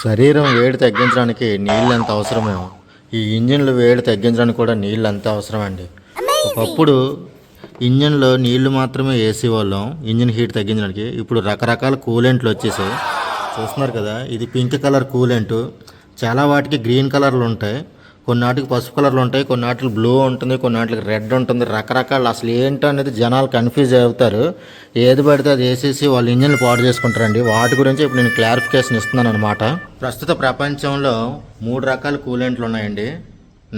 శరీరం వేడి తగ్గించడానికి నీళ్ళు ఎంత అవసరమో ఈ ఇంజిన్లు వేడి తగ్గించడానికి కూడా నీళ్ళు అంత అవసరం అండి. ఒకప్పుడు ఇంజిన్లో నీళ్లు మాత్రమే వేసేవాళ్ళం ఇంజిన్ హీట్ తగ్గించడానికి. ఇప్పుడు రకరకాల కూలెంట్లు వచ్చేసాయి. చూస్తున్నారు కదా, ఇది పింక్ కలర్ కూలెంటు. చాలా వాటికి గ్రీన్ కలర్లు ఉంటాయి, కొన్నాటికి పసుపు కలర్లు ఉంటాయి, కొన్నాటికి బ్లూ ఉంటుంది, కొన్నాటికి రెడ్ ఉంటుంది. రకరకాలు అసలు ఏంటో అనేది జనాలు కన్ఫ్యూజ్ అవుతారు. ఏది పడితే అది వేసేసి వాళ్ళు ఇంజిన్లు పాడు చేసుకుంటారండి. వాటి గురించి ఇప్పుడు నేను క్లారిఫికేషన్ ఇస్తున్నాను అనమాట. ప్రస్తుత ప్రపంచంలో 3 రకాల కూలెంట్లు ఉన్నాయండి.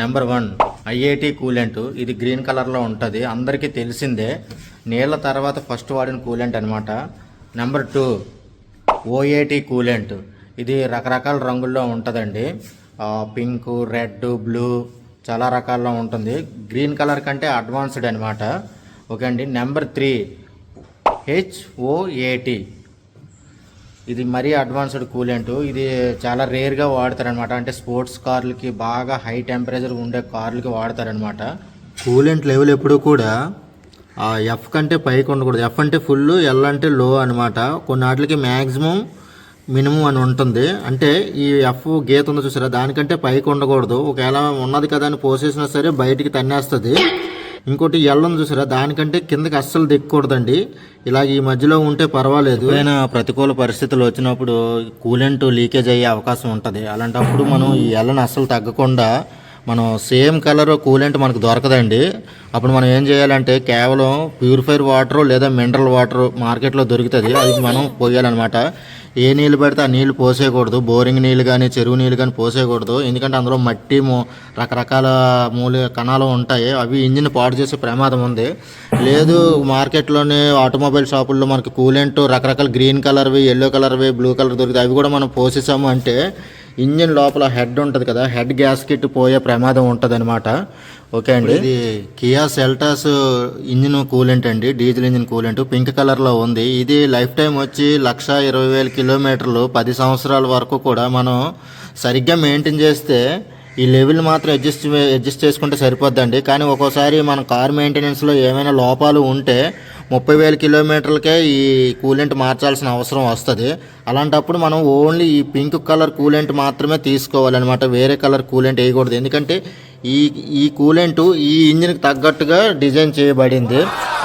Number 1 IIT coolant. ఇది గ్రీన్ కలర్లో ఉంటుంది, అందరికీ తెలిసిందే. నీళ్ళ తర్వాత ఫస్ట్ వాడిన కూలెంట్ అనమాట. Number 2 OAT coolant. ఇది రకరకాల రంగుల్లో ఉంటుందండి. పింక్, రెడ్, బ్లూ చాలా రకాల్లో ఉంటుంది. గ్రీన్ కలర్ కంటే అడ్వాన్స్డ్ అనమాట. ఓకే అండి. నెంబర్ 3 హెచ్ఓఏటి. ఇది మరీ అడ్వాన్స్డ్ కూలెంట్. ఇది చాలా రేర్గా వాడతారనమాట. అంటే స్పోర్ట్స్ కార్లకి, బాగా హై టెంపరేచర్ ఉండే కార్లకి వాడతారనమాట. కూలెంట్ లెవెల్ ఎప్పుడు కూడా ఎఫ్ కంటే పైకి ఉండకూడదు. ఎఫ్ అంటే ఫుల్, ఎల్ అంటే లో అనమాట. కొన్నిటికి మ్యాక్సిమం మినిమం అని ఉంటుంది. అంటే ఈ ఎఫ్ గీత ఉందో చూసారా, దానికంటే పైకి ఉండకూడదు. ఒకవేళ ఉన్నది కదా అని పోసేసినా సరే బయటికి తన్నేస్తుంది. ఇంకోటి ఎల్ ఉంది చూసారా, దానికంటే కిందకి అస్సలు దిక్కకూడదండి. ఇలా ఈ మధ్యలో ఉంటే పర్వాలేదు. ఏదైనా ప్రతికూల పరిస్థితులు వచ్చినప్పుడు కూలెంట్ లీకేజ్ అయ్యే అవకాశం ఉంటుంది. అలాంటప్పుడు మనం ఈ ఎల్ని అస్సలు తగ్గకుండా మనం సేమ్ కలర్ కూలెంట్ మనకు దొరకదండి. అప్పుడు మనం ఏం చేయాలంటే కేవలం ప్యూరిఫైర్ వాటర్ లేదా మినరల్ వాటర్ మార్కెట్లో దొరుకుతుంది, అది మనం పోయాలన్నమాట. ఏ నీళ్ళు పెడితే ఆ నీళ్ళు పోసేయకూడదు. బోరింగ్ నీళ్ళు కానీ చెరువు నీళ్ళు కానీ పోసేయకూడదు. ఎందుకంటే అందులో మట్టి రకరకాల కణాలు ఉంటాయి, అవి ఇంజిన్ పాడు చేసే ప్రమాదం ఉంది. లేదు మార్కెట్లోనే ఆటోమొబైల్ షాపుల్లో మనకి కూలెంట్ రకరకాల గ్రీన్ కలర్వి, ఎల్లో కలర్వి, బ్లూ కలర్ దొరుకుతాయి. అవి కూడా మనం పోసేసాము అంటే ఇంజిన్ లోపల హెడ్ ఉంటుంది కదా, హెడ్ గ్యాస్కెట్ పోయే ప్రమాదం ఉంటుంది అనమాట. ఓకే అండి. ఇది కియా సెల్టాస్ ఇంజిన్ కూలెంట్ అండి, డీజిల్ ఇంజిన్ కూలెంట్. పింక్ కలర్లో ఉంది. ఇది లైఫ్ టైం వచ్చి 1,20,000 కిలోమీటర్లు, 10 సంవత్సరాల వరకు కూడా మనం సరిగ్గా మెయింటైన్ చేస్తే ఈ లెవెల్ మాత్రం అడ్జస్ట్ చేసుకుంటే సరిపోద్దండి. కానీ ఒక్కోసారి మన కార్ మెయింటెనెన్స్లో ఏమైనా లోపాలు ఉంటే 30,000 కిలోమీటర్లకే ఈ కూలెంట్ మార్చాల్సిన అవసరం వస్తుంది. అలాంటప్పుడు మనం ఓన్లీ ఈ పింక్ కలర్ కూలెంట్ మాత్రమే తీసుకోవాలన్నమాట. వేరే కలర్ కూలెంట్ వేయకూడదు. ఎందుకంటే ఈ కూలెంట్ ఈ ఇంజిన్కి తగ్గట్టుగా డిజైన్ చేయబడింది.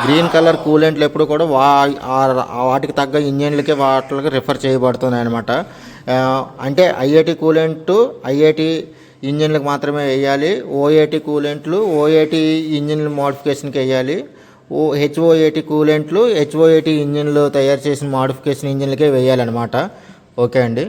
గ్రీన్ కలర్ కూలెంట్లు ఎప్పుడు కూడా వాటికి తగ్గ ఇంజిన్లకి వాటికి రిఫర్ చేయబడుతున్నాయి అనమాట. అంటే ఐఐటి కూలెంట్ ఐఐటి ఇంజిన్లకు మాత్రమే వేయాలి. ఓఏటి కూలెంట్లు ఓఏటి ఇంజిన్ మోడిఫికేషన్కి వేయాలి. హెచ్ఓఏటి కూలెంట్లు హెచ్ఓఏటి ఇంజిన్లు తయారు చేసిన మోడిఫికేషన్ ఇంజిన్లకే వేయాలన్నమాట. ఓకే అండి.